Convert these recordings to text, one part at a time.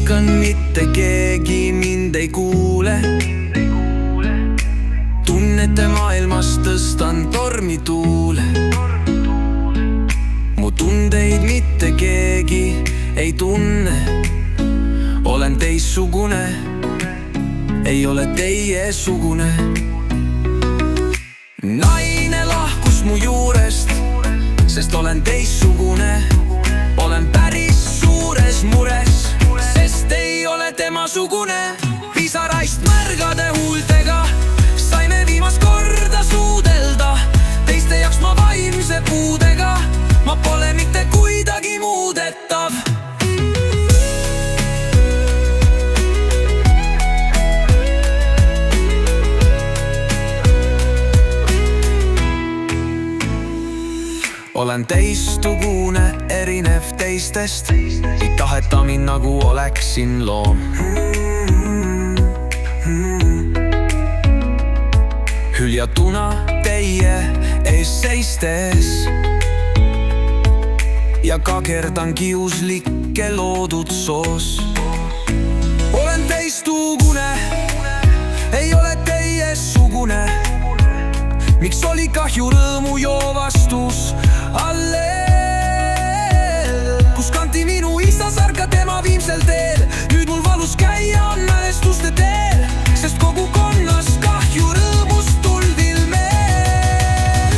hõikan, mitte keegi mind ei kuule. Tunnete maailmas tõstan tormituule. Mu tundeid mitte keegi ei tunne. Olen teistsugune, ei ole teiesugune. Naine lahkus mu juurest, sest olen teistsugune. Olen päris suures mures, sest ei ole temasugune. Pisaraist märgade huultega saime viimast korda suudelda. Teiste jaoks ma vaimse puudega, ma pole mitte kuidagi muudetav. Olen teistsugune, erinev teistest. Ei taheta mind nagu oleksin loom. Hüljatuna teie ees seistes ja kagerdan kiuslikke loodud soos. Olen teistsugune, ei ole teiesugune. Miks oli kahju rõõmu joovastus alleel, kus kanti minu isa sarka tema viimsel teel. Nüüd mul valus käia on mälestuste teel, sest kogukonnas kahju rõõmust tulvil meel.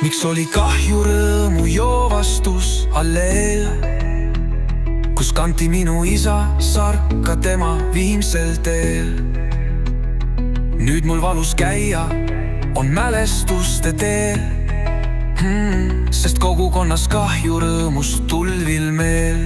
Miks oli kahju rõõmu joovastus alleel, kus kanti minu isa sarka tema viimsel teel. Nüüd mul valus käia on mälestuste teel, sest kogukonnas kahju rõõmust tulvil meel.